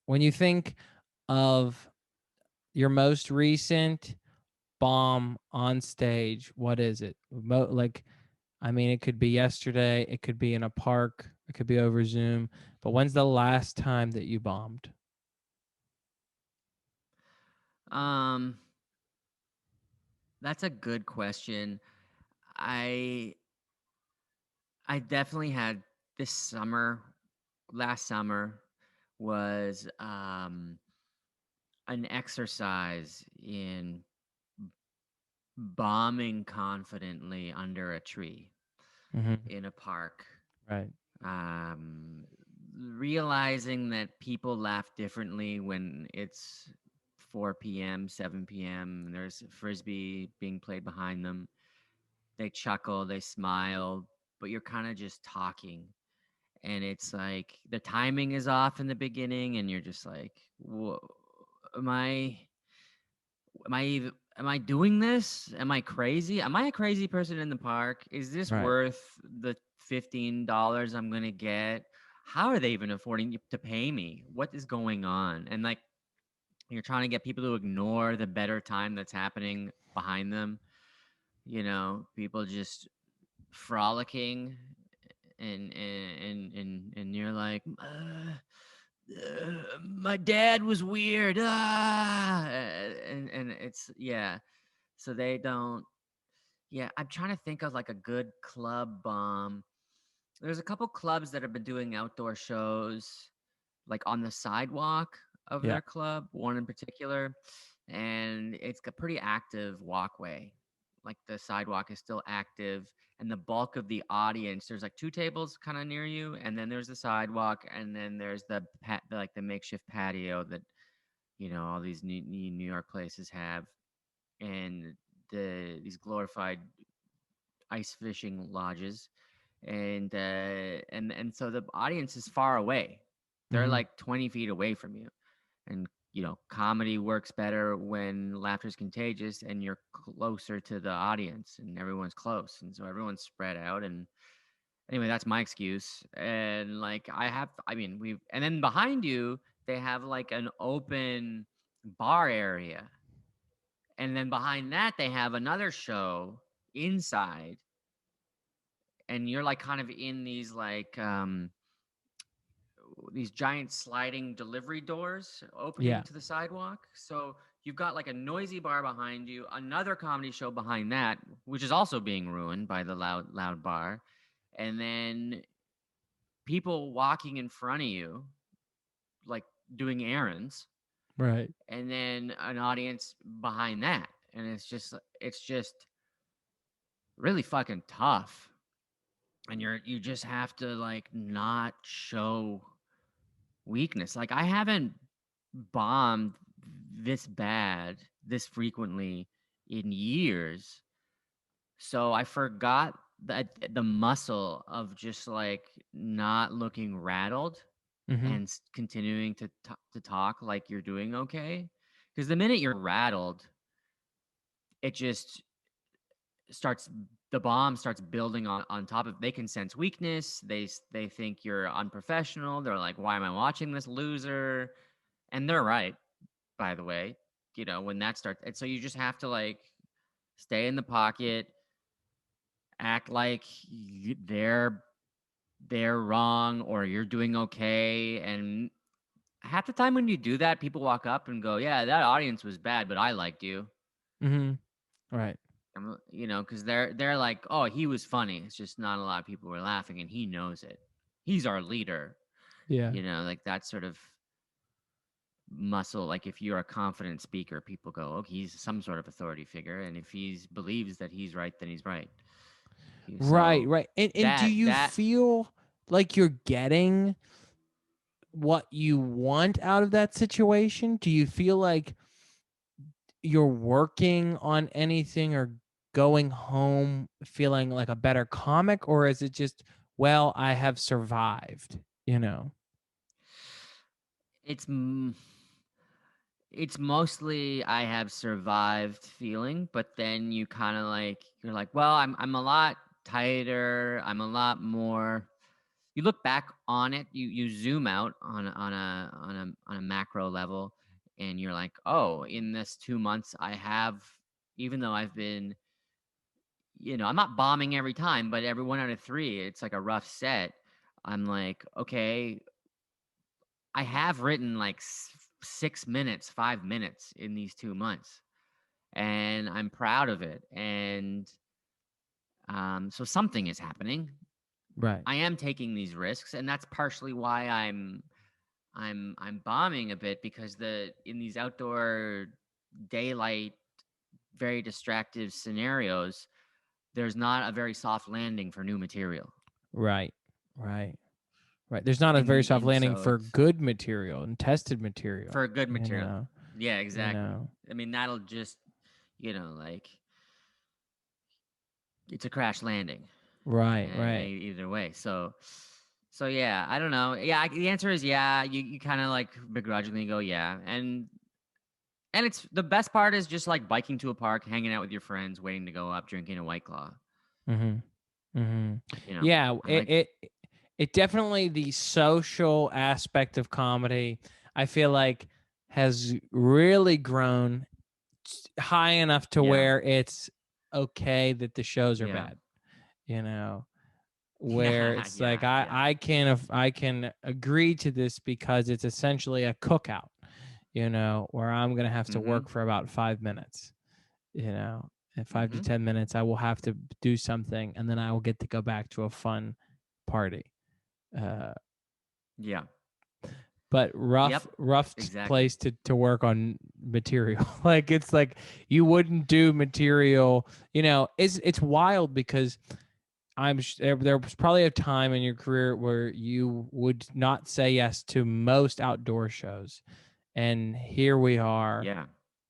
When you think of your most recent bomb on stage, what is it? Like, I mean, it could be yesterday, it could be in a park, it could be over Zoom, but when's the last time that you bombed? Um, that's a good question. I I definitely had this summer, last summer was an exercise in bombing confidently under a tree Mhm. in a park. Right. Um, Realizing that people laugh differently when it's 4 p.m., 7 p.m., and there's a frisbee being played behind them. They chuckle, they smile, but you're kind of just talking. And it's like the timing is off in the beginning, and you're just like, Whoa, am I am I doing this? Am I crazy? Am I a crazy person in the park? Is this Right. worth the $15 I'm gonna get? How are they even affording to pay me? What is going on? And like you're trying to get people to ignore the better time that's happening behind them. People just frolicking, and you're like, my dad was weird, and it's yeah. So they don't. Yeah, I'm trying to think of like a good club bomb. There's a couple clubs that have been doing outdoor shows, like on the sidewalk of Yeah. their club, one in particular, and it's a pretty active walkway. Like the sidewalk is still active, and the bulk of the audience, there's like two tables kind of near you, and then there's the sidewalk, and then there's like the makeshift patio that all these New York places have, and these glorified ice fishing lodges, and so the audience is far away. They're Mhm. like 20 feet away from you. And comedy works better when laughter is contagious and you're closer to the audience and everyone's close, and so everyone's spread out. And anyway, that's my excuse. And like I mean, we've and then behind you they have like an open bar area, and then behind that they have another show inside, and you're like kind of in these giant sliding delivery doors opening Yeah. to the sidewalk. So you've got like a noisy bar behind you, another comedy show behind that, which is also being ruined by the loud bar, and then people walking in front of you, like doing errands, Right. and then an audience behind that. And it's just really fucking tough. And you just have to like not show weakness. Like I haven't bombed this bad, this frequently in years. So I forgot that the muscle of just like not looking rattled Mhm. and continuing to talk like you're doing okay. Because the minute you're rattled, it just starts the bomb starts building on top of. They can sense weakness. They think you're unprofessional. They're like, why am I watching this loser? And they're right, by the way. When that starts, and so you just have to like stay in the pocket, act like they're wrong or you're doing okay. And half the time when you do that, people walk up and go, yeah, that audience was bad, but I liked you. Mhm. Right. Because they're like, oh, he was funny, it's just not a lot of people were laughing and he knows it. He's our leader. Yeah. Like that sort of muscle. Like if you're a confident speaker, people go, "Oh, he's some sort of authority figure," and if he believes that he's right, then he's right. Right, So right. And do you that feel like you're getting what you want out of that situation? Do you feel like you're working on anything or going home feeling like a better comic, or is it just, well, I have survived, you know? it's m- it's mostly I have survived feeling, but then you're like, well, I'm a lot tighter. I'm a lot more. you look back on it, you zoom out on a macro level, and you're like, oh, in this 2 months, I have, even though I've been, I'm not bombing every time, but every 1 out of 3, it's like a rough set. I'm like, okay, I have written like 6 minutes, 5 minutes in these 2 months, and I'm proud of it. And so something is happening. Right. I am taking these risks, and that's partially why I'm bombing a bit, because in these outdoor daylight, very distractive scenarios, there's not a very soft landing for new material. Right. Right. Right. There's not a very soft And landing so for it's good material and tested material, for good you material. know. Yeah, You exactly. know. I mean, that'll just, like, it's a crash landing, Right, right. either way. So yeah, I don't know. Yeah, the answer is yeah. You kind of like begrudgingly go yeah, and it's the best part is just like biking to a park, hanging out with your friends, waiting to go up, drinking a White Claw. Mhm. Mhm. You know, Yeah, I it like. it definitely the social aspect of comedy, I feel like has really grown high enough to Yeah, where it's okay that the shows are yeah, bad, you know, where yeah, it's like yeah, yeah. I can agree to this because it's essentially a cookout, where I'm going to have to Mm-hmm. work for about 5 minutes, in 5 to Mm-hmm. 10 minutes I will have to do something and then I will get to go back to a fun party. Uh Yeah. but Yep. rough Exactly. place to work on material. Like it's like you wouldn't do material, it's wild because there was probably a time in your career where you would not say yes to most outdoor shows, and here we are, Yeah.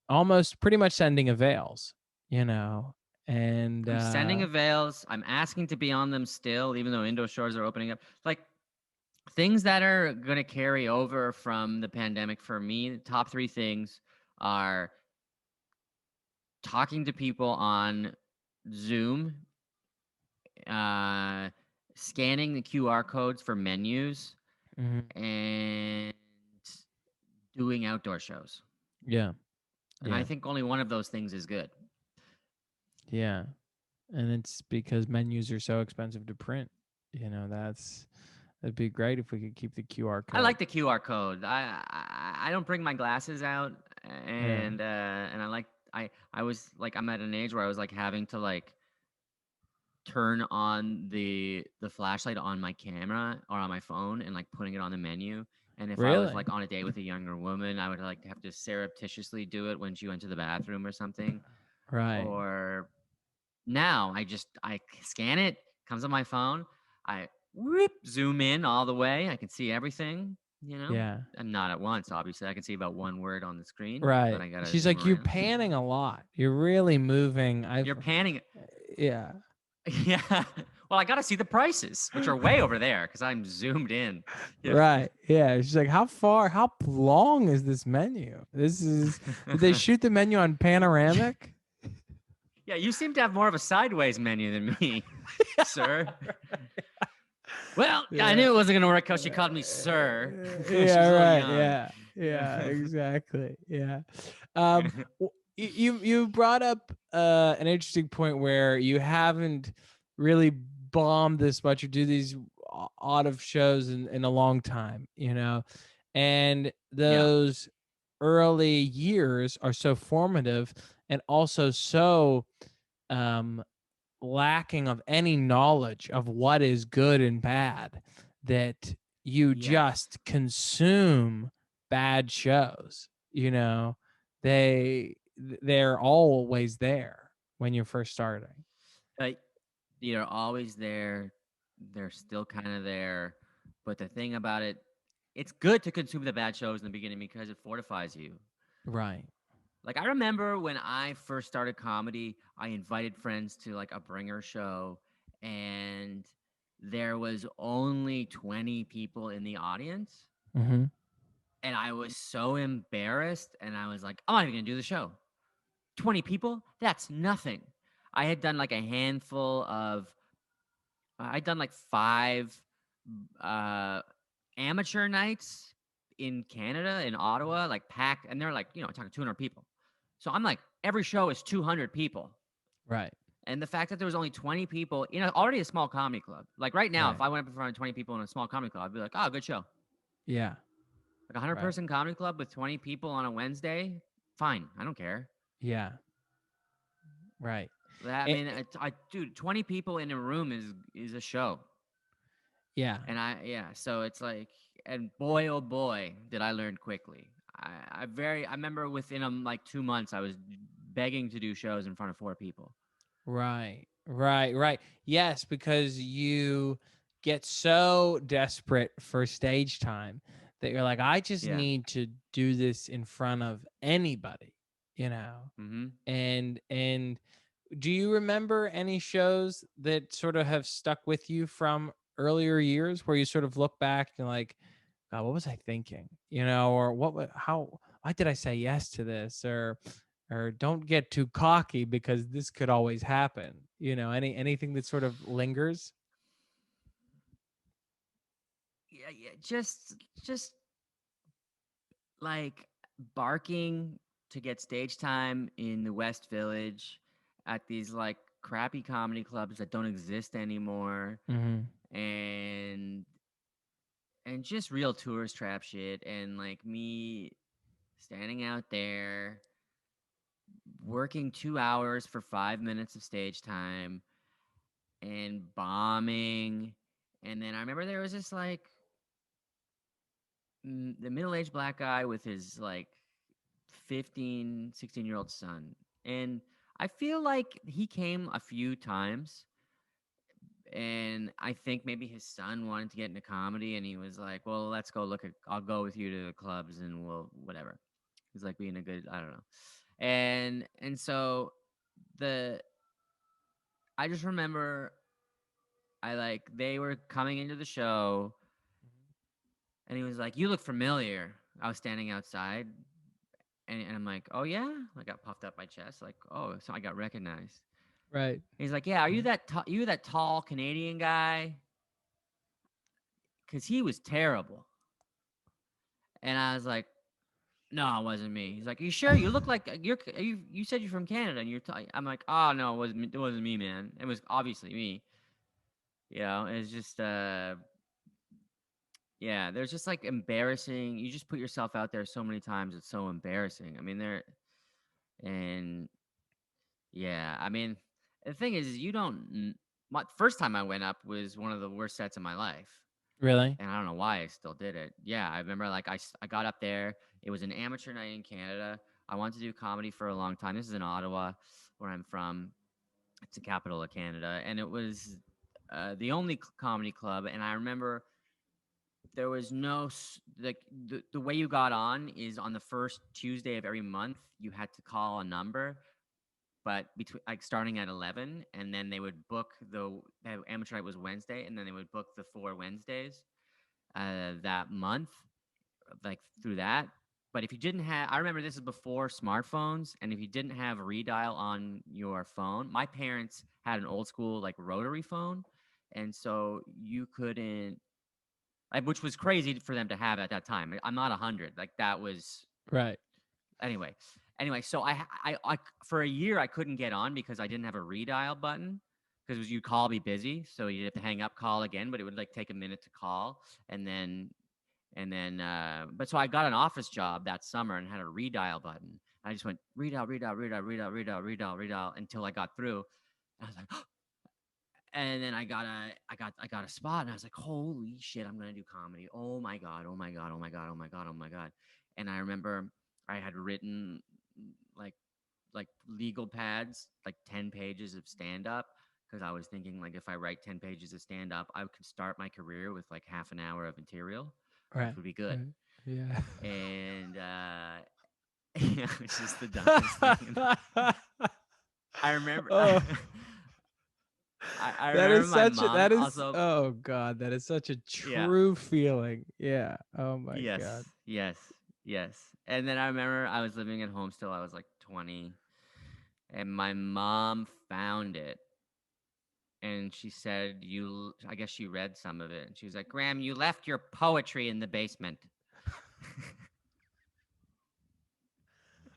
almost pretty much sending avails, you know, and I'm sending avails. I'm asking to be on them still, even though indoor shows are opening up. Like, things that are going to carry over from the pandemic for me, the top 3 things are talking to people on Zoom, uh, scanning the QR codes for menus, mhm, and doing outdoor shows. yeah, And I yeah, think only one of those things is good. yeah, and it's because menus are so expensive to print. That'd be great if we could keep the QR I code. like the QR code. I don't bring my glasses out, Yeah, and I was like, I'm at an age where I was like having to like turn on the flashlight on my camera or on my phone and like putting it on the menu. And if I was really, like on a date with a younger woman, I would like have to surreptitiously do it when she went to the bathroom or something. right, Or now I scan it, comes on my phone, I whoop, zoom in all the way, I can see everything, yeah, and not at once, obviously. I can see about one word on the screen, but right. I gotta She's zoom like, you're around. panning a lot. You're really moving. You're panning. Yeah. Yeah. Well, I gotta see the prices, which are way over there because I'm zoomed in. Yeah. Right. Yeah. She's like, how long is this menu? Did they shoot the menu on panoramic? Yeah, you seem to have more of a sideways menu than me, sir. Well, I Yeah. knew it wasn't gonna work because she called me sir. Yeah. She's a little Right. young. Yeah. Yeah. Yeah. Exactly. Yeah. You brought up an interesting point where you haven't really bombed this much or do these odd of shows in a long time, and Yeah. those early years are so formative and also so um lacking of any knowledge of what is good and bad that you Yes. just consume bad shows. They're always there when you're first starting. Like, you're always there. They're still kind of there. But the thing about it, it's good to consume the bad shows in the beginning because it fortifies you. Right. Like, I remember when I first started comedy, I invited friends to like a bringer show, and there was only 20 people in the audience. Mm-hmm. And I was so embarrassed. And I was like, I'm not even going to do the show. 20 people? That's nothing. I had done like a handful of, I'd done like 5 uh, amateur nights in Canada, in Ottawa, like packed, and they're like, talking 200 people. So I'm like, every show is 200 people. Right. And the fact that there was only 20 people, already a small comedy club. Like right now, if Right. I went up in front of 20 people in a small comedy club, I'd be like, oh, good show. Yeah. Like a 100 Right. person comedy club with 20 people on a Wednesday, fine. I don't care. Yeah. Right. That I It, mean, dude, 20 people in a room is a show. yeah. And yeah, so it's like, and boy, oh boy, did I learn quickly. I remember within like 2 months, I was begging to do shows in front of 4 people. Right. Right. Right. Yes, because you get so desperate for stage time that you're like, I just Yeah. need to do this in front of anybody, you know. Mm-hmm. And do you remember any shows that sort of have stuck with you from earlier years where you sort of look back and like, God, what was I thinking? You know, or how, why did I say yes to this? Or don't get too cocky because this could always happen. You know, anything that sort of lingers. Yeah, yeah, just like barking to get stage time in the West Village at these like crappy comedy clubs that don't exist anymore, Mm-hmm. and just real tourist trap shit, and like me standing out there working 2 hours for 5 minutes of stage time and bombing. And then I remember there was this like the middle-aged black guy with his like 15, 16-year-old son. And I feel like he came a few times, and I think maybe his son wanted to get into comedy, and he was like, well, let's go look at, I'll go with you to the clubs and we'll whatever. He's like being a good, I don't know. And so the I just remember they were coming into the show, and he was like, you look familiar. I was standing outside, and I'm like, oh yeah? I got puffed up my chest, like, oh, so I got recognized. Right. He's like, yeah, are you Right. that tall Canadian guy? Because he was terrible. And I was like, no, it wasn't me. He's like, you sure? You look like you said you're from Canada, and I'm like, oh no, it wasn't me, man. It was obviously me. It's just yeah, there's just like embarrassing. You just put yourself out there so many times. It's so embarrassing. I mean, and yeah, I mean, the thing is you don't. My first time I went up was one of the worst sets of my life, Really? and I don't know why I still did it. Yeah, I remember like I got up there. It was an amateur night in Canada. I wanted to do comedy for a long time. This is in Ottawa, where I'm from. It's the capital of Canada, and it was the only comedy club. And I remember there was no like the way you got on is on the first Tuesday of every month you had to call a number, but between like starting at 11, and then they would book the amateur night was Wednesday, and then they would book the 4 Wednesdays that month, like through that. But if you didn't have, I remember this is before smartphones, and if you didn't have redial on your phone, my parents had an old school like rotary phone, and so you couldn't, which was crazy for them to have at that time. I'm not 100. Like that was Right. anyway. Anyway, so I for a year I couldn't get on because I didn't have a redial button, because you'd call be busy, so you'd have to hang up, call again, but it would like take a minute to call, and then but so I got an office job that summer and had a redial button. I just went redial, redial, redial, redial, redial, redial, redial until I got through. And I was like, and then I got a spot, and I was like, holy shit, I'm gonna do comedy. Oh my god, oh my god, oh my god, oh my god, oh my god. And I remember I had written like legal pads, like 10 pages of stand up, because I was thinking like if I write 10 pages of stand up, I could start my career with like half an hour of material, which Right. would be good. Right. Yeah. And yeah, it's just the dumbest thing. I remember Oh, I that is remember my such a mom that is also. oh God, that is such a Yeah. true feeling. Yeah. Oh my Yes, God. yes, yes. And then I remember I was living at home still. I was like 20, and my mom found it, and she said, I guess she read some of it, and she was like, Graham, you left your poetry in the basement.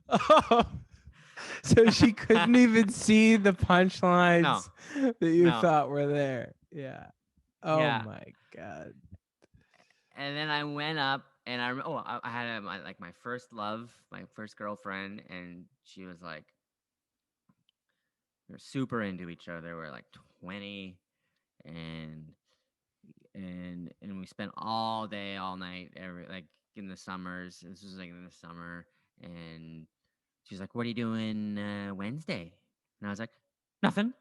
Oh, so she couldn't even see the No, punchlines that you no. thought were there. Yeah. Oh Yeah. my god. And then I went up and I had my first love, my first girlfriend, and she was like, we were super into each other. We are like 20, and and we spent all day, all night, every like in the summers. This was like in the summer, and she's like, "What are you doing Wednesday?" And I was like, "Nothing."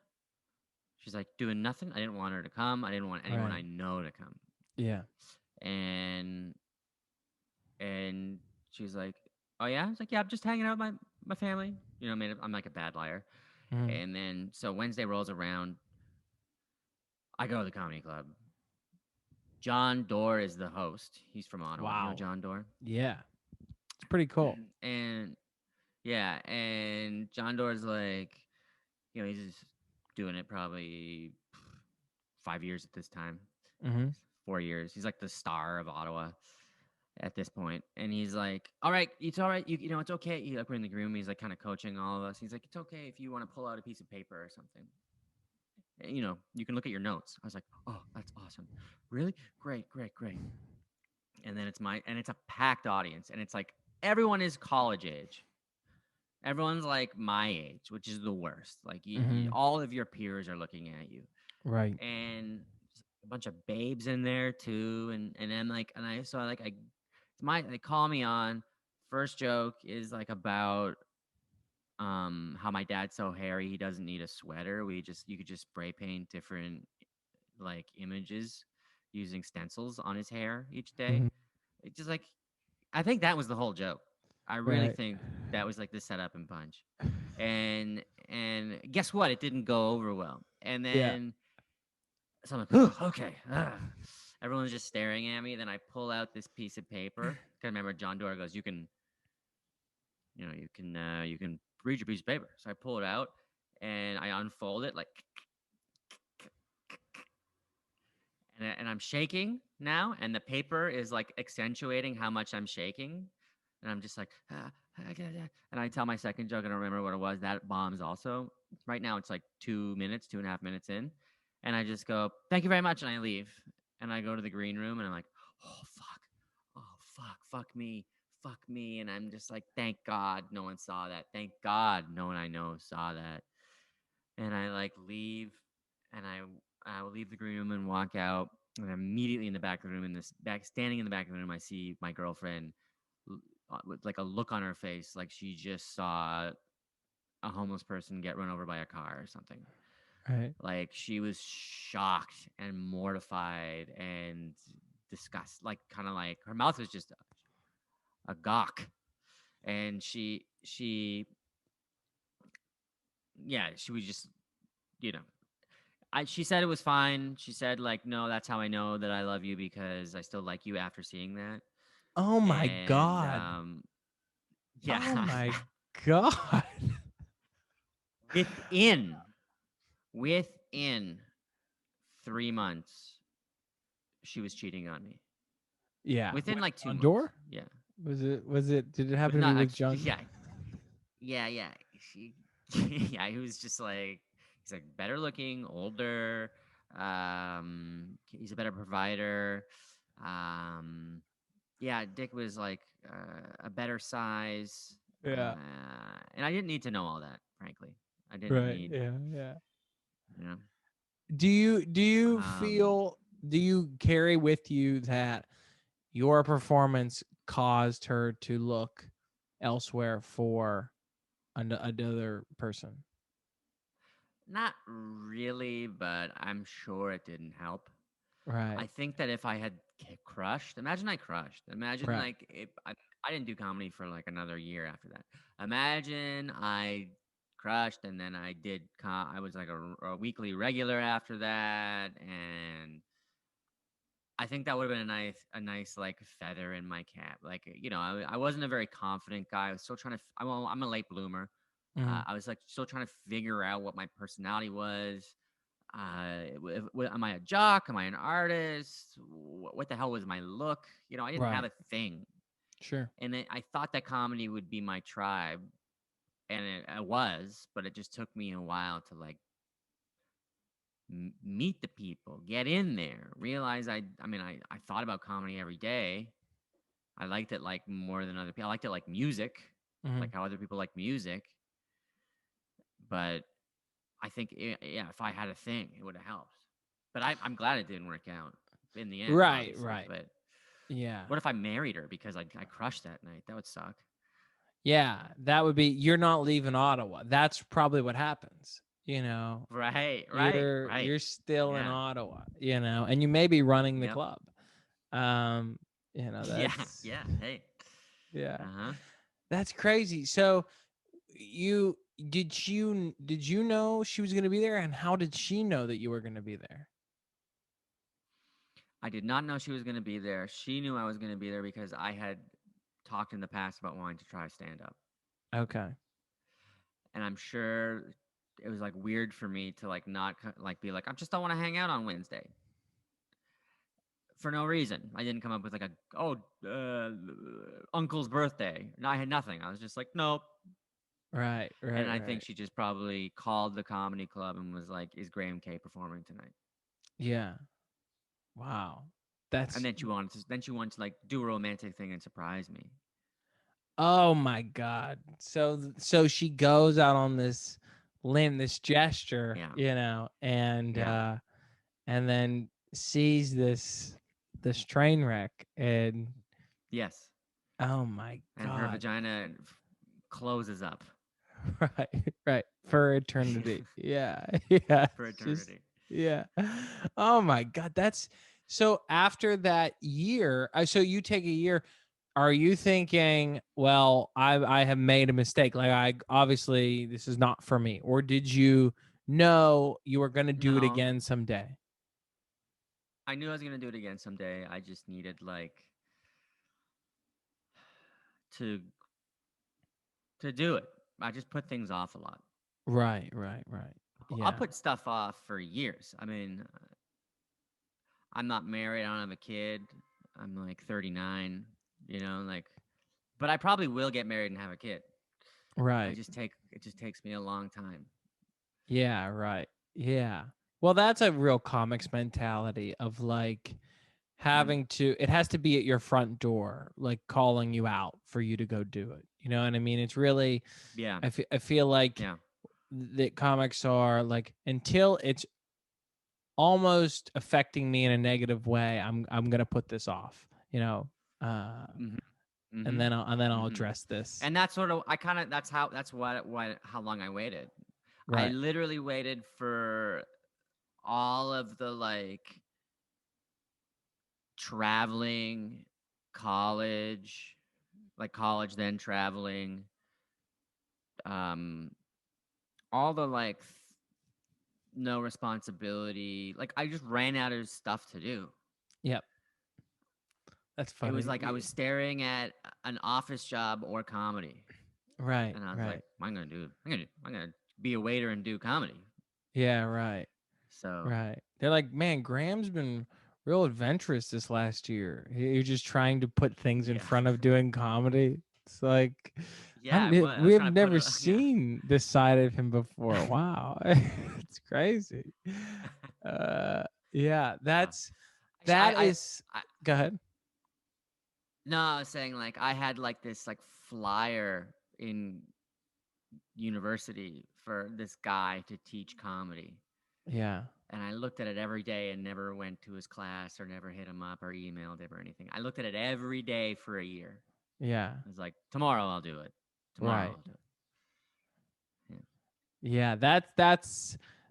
She's like, "Doing nothing." I didn't want her to come. I didn't want anyone Right. I know to come. Yeah. And and she's like, "Oh yeah?" I was like, "Yeah, I'm just hanging out with my family." You know, I'm like a bad liar. Mhm. And then so Wednesday rolls around. I go to the comedy club. John Doerr is the host. He's from Ottawa. You know Wow. John Doerr? Yeah. It's pretty cool. And yeah, and John Doerr's like, he's just doing it probably 5 years at this time, Mhm. 4 years. He's like the star of Ottawa at this point. And he's like, all right, it's all right. It's okay. We're in the room. He's like kind of coaching all of us. He's like, it's okay if you want to pull out a piece of paper or something. You can look at your notes. I was like, oh, that's awesome. Really? Great, great, great. And then it's a packed audience. And it's like, everyone is college age. Everyone's like my age, which is the worst. Like Mhm. all of your peers are looking at you, Right. and a bunch of babes in there too. And I'm like, and I so I like I, it's my they call me on. First joke is like about how my dad's so hairy he doesn't need a sweater. You could just spray paint different like images using stencils on his hair each day. Mhm. It's just like I think that was the whole joke. I really Right. think that was like the setup and punch. And guess what? It didn't go over well. And Yeah. then so I'm like, "Ugh, okay. Everyone's just staring at me. Then I pull out this piece of paper. I remember John Doerr goes, you can read your piece of paper. So I pull it out and I unfold it like, and I'm shaking now, and the paper is like accentuating how much I'm shaking, and I'm just like, and I tell my second joke, and I don't remember what it was. That bombs also. Right now, it's like 2 minutes, 2.5 minutes in, and I just go, "Thank you very much," and I leave, and I go to the green room, and I'm like, oh fuck, fuck me, and I'm just like, thank God no one saw that. Thank God no one I know saw that, and I like leave, and I will leave the green room and walk out, and immediately in the back of the room, standing in the back of the room, I see my girlfriend with like a look on her face, like she just saw a homeless person get run over by a car or something. Right. Like she was shocked and mortified and disgust, like kind of like her mouth was just a gawk, and she was just you know she said it was fine. She said like, no, that's how I know that I love you because I still like you after seeing that. Oh my And god. yeah, Oh my god. within within 3 months, she was cheating on me. Yeah. Within With like 2 months, John? yeah, Was it did it with happen to be not with John? yeah, yeah. She yeah, he was just like he's like better looking, older. He's a better provider. Um, yeah, Dick was like a better size, Yeah. and I didn't need to know all that. Frankly, I didn't Right. need, Yeah. Yeah. you know. Do you Um, feel do you carry with you that your performance caused her to look elsewhere for another person? Not really, but I'm sure it didn't help. I Right. think that if I had crushed, imagine I crushed. Imagine Right. like if I didn't do comedy for like another year after that. Imagine I crushed and then I was like a weekly regular after that, and I think that would have been a nice like feather in my cap. Like I wasn't a very confident guy. I was still trying to. I'm a late bloomer. Mhm. I was like still trying to figure out what my personality was. am I a jock? Am I an artist? What the hell was my look? You know, I didn't have Right. a thing, Sure. and I thought that comedy would be my tribe, and it was, but it just took me a while to like meet the people, get in there, realize I mean, I thought about comedy every day. I liked it like more than other people. I liked it like music, Hmm. like how other people like music. But I think, yeah, if I had a thing, it would have helped. But I'm glad it didn't work out in the end, Right. obviously. Right. But Yeah. what if I married her because I crushed that night? That would suck. Yeah. That would be, you're not leaving Ottawa. That's probably what happens. You know, Right, right, right. you're still in Yeah, Ottawa, you know, and you may be running the yep. club. Um, Yeah, that's yeah. Hey, yeah. uh huh. That's crazy. So you did you know she was going to be there, and how did she know that you were going to be there? I did not know she was going to be there. She knew I was going to be there because I had talked in the past about wanting to try stand up. Okay. And I'm sure it was like weird for me to like not like be like I just don't want to hang out on Wednesday for no reason. I didn't come up with like a uncle's birthday. No, I had nothing. I was just like nope. Right, And right, I think right. she just probably called the comedy club and was like, "Is Graham K performing tonight?" Yeah. Wow. And That's then she wanted to like do a romantic thing and surprise me. oh my god. So she goes out on this limb, this gesture, Yeah, you know, yeah, and then sees this train wreck, and yes. oh my And her god. vagina closes up Right, right. For eternity. Yeah. Yeah. for It's just eternity. yeah. Oh my God. That's so after that year, so you take a year, are you thinking, well, I have made a mistake. Like I obviously this is not for me. Or did you know you were gonna do it No, again someday? I knew I was gonna do it again someday. I just needed like to do it. I just put things off a lot. Right, right, right. I'll Yeah. put stuff off for years. I mean, I'm not married. I don't have a kid. I'm like 39. You know, like, but I probably will get married and have a kid. Right. It just takes me a long time. Yeah, right. Yeah. Well, that's a real comics mentality of like Hmm. having to, it has to be at your front door, like calling you out for you to go do it. You know what I mean? It's really, Yeah, I feel like yeah. that comics are like, until it's almost affecting me in a negative way, I'm going to put this off, you know? Uh, Hmm. and Hmm. then I'll Hmm. address this. And that's sort of I kind of that's what how long I waited. I Right. literally waited for all of the like traveling, college, like college, then traveling, um, all the like no responsibility. Like I just ran out of stuff to do. Yep. That's It was funny. like I was staring at an office job or comedy, Right. and I was like, Right. I'm gonna be a waiter and do comedy. Yeah. Right. So Right. They're like, man, Graham's been real adventurous this last year. You're just trying to put things in yeah, front of doing comedy. It's like, yeah, I was. I we was have trying to put never a yeah. seen this side of him before. Wow. It's crazy. Uh, yeah, Uh, actually, that is, I go ahead. no, I was saying like I had like this like flyer in university for this guy to teach comedy. Yeah. And I looked at it every day and never went to his class or never hit him up or emailed him or anything. I looked at it every day for a year. Yeah. I was like, tomorrow I'll do it. Tomorrow Right. I'll do it. Yeah. Yeah,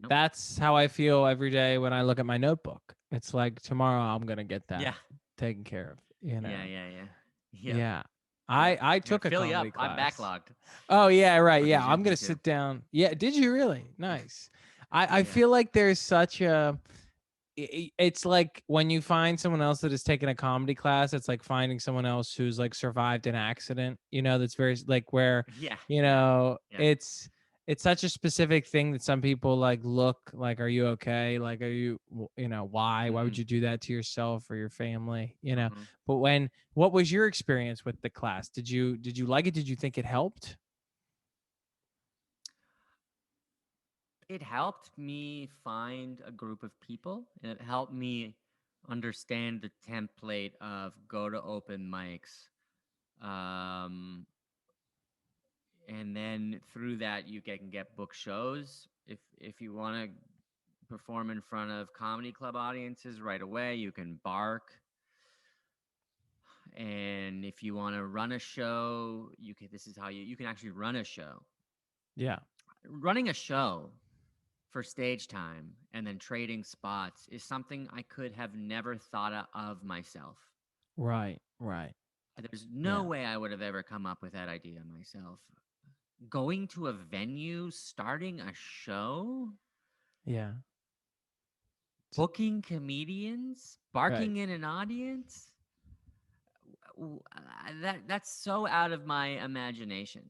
Nope. that's how I feel every day when I look at my notebook. It's like tomorrow I'm gonna get that Yeah. taken care of, you Yeah. know. Yeah. Yeah. Yep. Yeah. Yep. I I'm gonna took a fill you comedy up. I'm class. backlogged. Oh yeah, right. Oh, Yeah, did you? I'm Me gonna too. sit down. Yeah, did you really? Nice. I Yeah. feel like there's such a it's like when you find someone else that has taken a comedy class, it's like finding someone else who's like survived an accident, you know, that's very like where, Yeah. you Yeah. know, Yeah. it's it's such a specific thing that some people like look like, are you okay? Like, are you, why would Mm-hmm. you do that to yourself or your family? Mm-hmm. But what was your experience with the class? Did you like it? Did you think it helped? It helped me find a group of people, and it helped me understand the template of go to open mics. Um, and then through that, you can get book shows. If you want to perform in front of comedy club audiences right away, you can bark. And if you want to run a show, you can. This is how you can actually run a show. Yeah. Running a show for stage time and then trading spots is something I could have never thought of myself. Right. Right. There's no Yeah. way I would have ever come up with that idea myself. Going to a venue, starting a show, Yeah. booking comedians, Right. barking in an audience, that's so out of my imagination.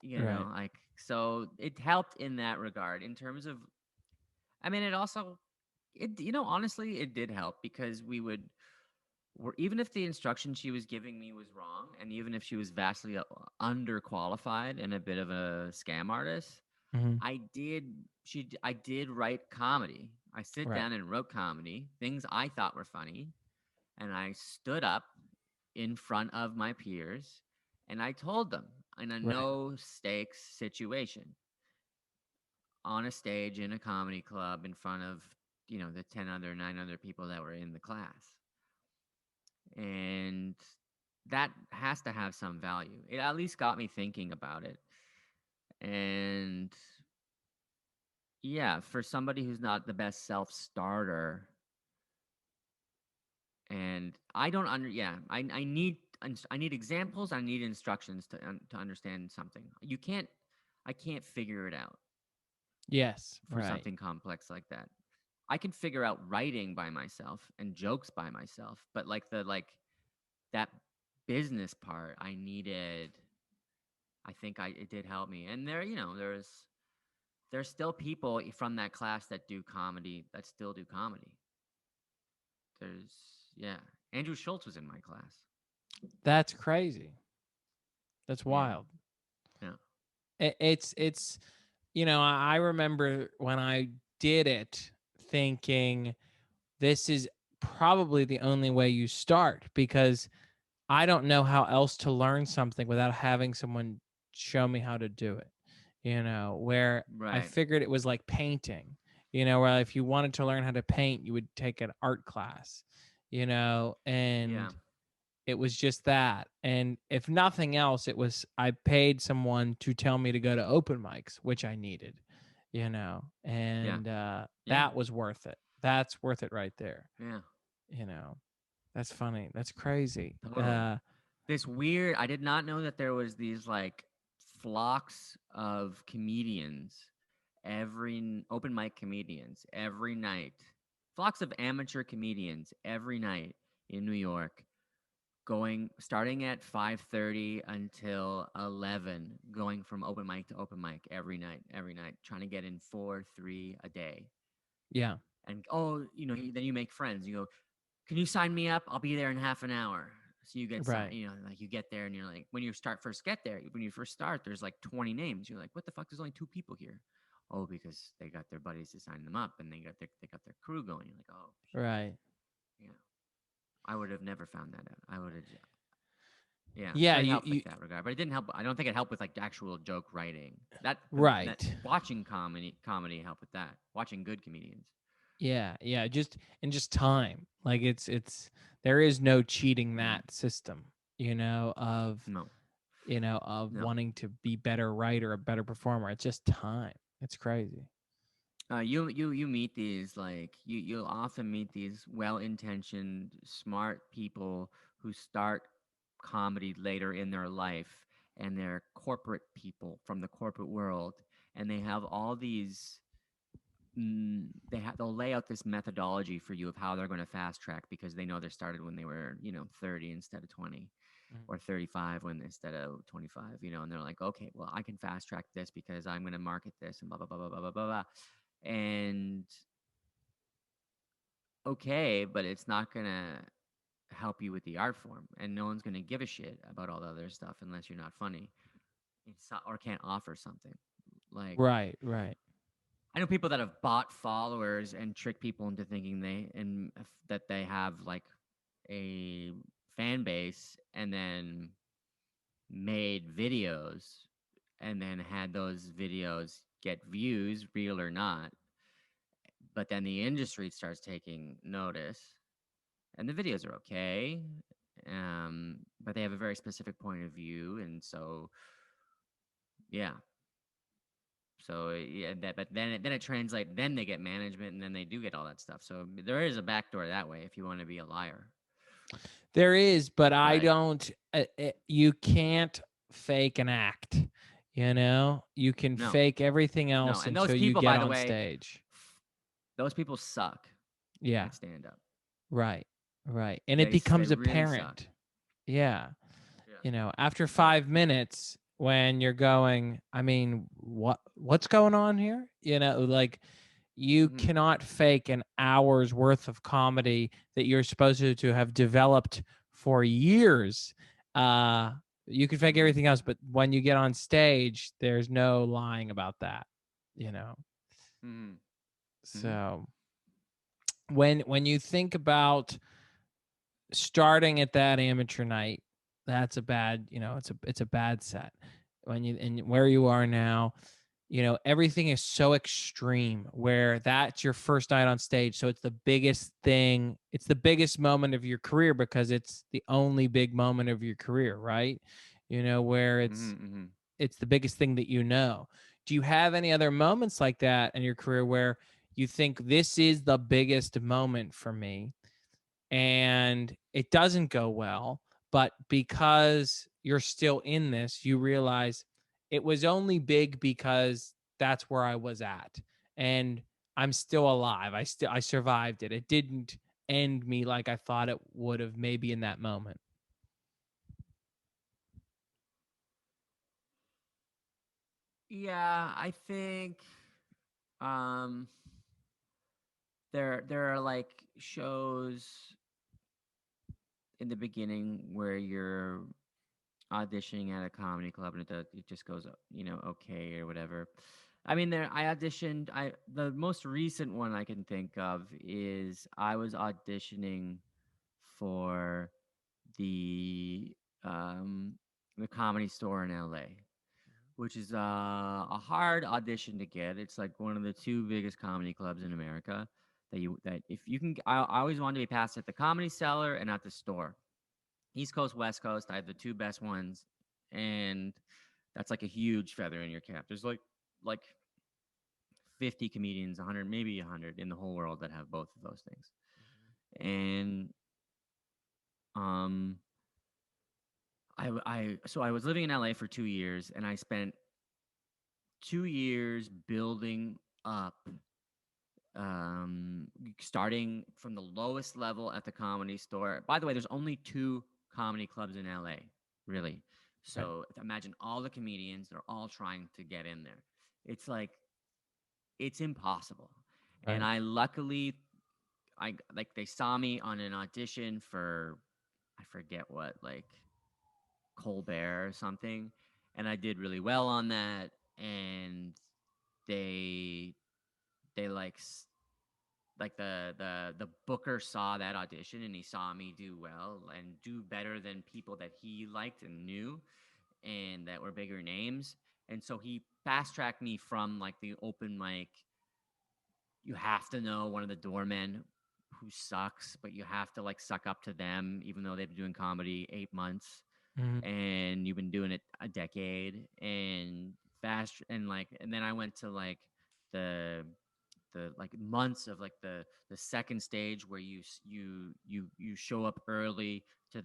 Right. Like so it helped in that regard in terms of I mean it also honestly it did help because even if the instruction she was giving me was wrong and even if she was vastly underqualified and a bit of a scam artist, Hmm. I did write comedy. I sit Right. down and wrote comedy, things I thought were funny, and I stood up in front of my peers and I told them in a Right. no stakes situation on a stage in a comedy club in front of the 9 other people that were in the class. And that has to have some value. It at least got me thinking about it. And yeah, for somebody who's not the best self starter, and I don't under yeah, I need examples. I need instructions to understand something. I can't figure it out Yes. for Right. something complex like that. I can figure out writing by myself and jokes by myself, but that business part, I think it did help me. And there's still people from that class that do comedy that still do comedy. There's yeah, Andrew Schultz was in my class. That's crazy. That's Yeah, wild. yeah, It's I remember when I did it thinking this is probably the only way you start because I don't know how else to learn something without having someone show me how to do it. Where I right. figured it was like painting, where if you wanted to learn how to paint, you would take an art class, Yeah, and it was just that. And if nothing else, it was I paid someone to tell me to go to open mics, which I needed, yeah, and yeah, that was worth it. That's worth it right there. yeah. You know, that's funny. That's crazy. Totally. This weird. I did not know that there was these like flocks of comedians open mic comedians every night. Flocks of amateur comedians every night in New York, going starting at 5:30 until 11, going from open mic to open mic every night, trying to get in 4, 3 a day. Yeah. And then you make friends. You go, can you sign me up? I'll be there in half an hour. So you get signed, Right. like you get there and you're like, when you first start, there's like 20 names. You're like, what the fuck? There's only 2 people here. Oh, because they got their buddies to sign them up and they got their crew going. You're like, oh shit. Right. Yeah. I would have never found that out. Yeah. Yeah. So it You. helped You. like that regard, but it didn't help. I don't think it helped with like actual joke writing. That Right. watching comedy helped with that. Watching good comedians. Yeah. Yeah. Just time. Like there is no cheating Mm. that system. Of No. No. wanting to be better writer, a better performer. It's just time. It's crazy. You meet these you'll often meet these well-intentioned, smart people who start comedy later in their life, and they're corporate people from the corporate world, and they have all these. They'll lay out this methodology for you of how they're going to fast track because they know they started when they were 30 instead of 20, Mhm. or 35 when instead of 25, and they're like, okay, well, I can fast track this because I'm going to market this and blah, blah, blah, blah, blah, blah, blah, blah. And okay, but it's not going to help you with the art form. And no one's going to give a shit about all the other stuff unless you're not funny or can't offer something. Like, Right, right. I know people that have bought followers and tricked people into thinking that they have like a fan base and then made videos and then had those videos get views, real or not. But then the industry starts taking notice, and the videos are okay, but they have a very specific point of view, and so yeah. So yeah, but then it translates. Then they get management, and then they do get all that stuff. So there is a backdoor that way if you want to be a liar. There is, but I But don't. You can't fake an act. You can no, fake everything no, else and until those you people, get by the on way, stage. those people suck Yeah, at stand up. right, right, and it They becomes really suck. apparent. Yeah, Yeah. after Yeah. 5 minutes when you're going, I mean, what's going on here? Like you Hmm. cannot fake an hour's worth of comedy that you're supposed to have developed for years. Uh, you can fake Hmm. everything else, but when you get on stage, there's no lying about that, you know. Hmm. Hmm. So when you think about starting at that amateur night, that's a bad, it's a bad set. When you and where you are now, everything is so extreme where that's your first night on stage. So it's the biggest thing. It's the biggest moment of your career because it's the only big moment of your career, right? Where Hmm. Hmm. it's the biggest thing that you know. Do you have any other moments like that in your career where you think this is the biggest moment for me and it doesn't go well, but because you're still in this, you realize it was only big because that's where I was at and I'm still alive. I survived it. It didn't end me like I thought it would have maybe in that moment. Yeah, I think um there are like shows in the beginning where you're auditioning at a comedy club and it just goes okay or whatever. I mean, there I auditioned. I The most recent one I can think of is I was auditioning for the um the Comedy Store in LA, which is a hard audition to get. It's like one of the two biggest comedy clubs in America. That if you can, I always wanted to be passed at the Comedy Cellar and at the Store. East Coast, West Coast, I have the two best ones, and that's like a huge feather in your cap. There's like 50 comedians, 100, maybe 100 in the whole world that have both of those things. And um, so I was living in LA for 2 years, and I spent 2 years building up, starting from the lowest level at the Comedy Store. By the way, there's only two comedy clubs in LA, really. Okay. So imagine all the comedians, they're all trying to get in there. It's like, it's impossible. And Right. I luckily, I like they saw me on an audition for, I forget what, like Colbert or something, and I did really well on that. And they they like the booker saw that audition and he saw me do well and do better than people that he liked and knew and that were bigger names, and so he fast tracked me from like the open mic. You have to know one of the doormen who sucks, but you have to like suck up to them even though they've been doing comedy 8 months Mhm. and you've been doing it a decade. And and then I went to like the like months of like the second stage where you show up early to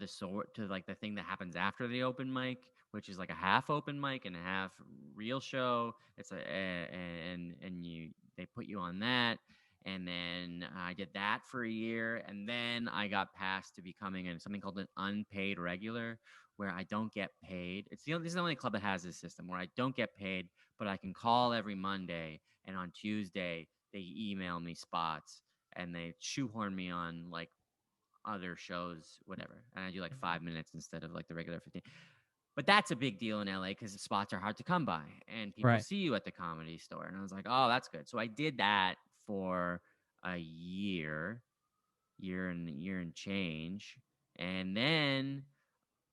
like the thing that happens after the open mic, which is like a half open mic and a half real show. And you they put you on that. And then I did that for a year, and then I got passed to becoming something called an unpaid regular, where I don't get paid. This is the only club that has this system where I don't get paid, but I can call every Monday, and on Tuesday they email me spots and they shoehorn me on like other shows, whatever. And I do like Mhm. 5 minutes instead of like the regular 15. But that's a big deal in LA because the spots are hard to come by and people Right. see you at the comedy store. And I was like, oh, that's good. So I did that for a year and change. And then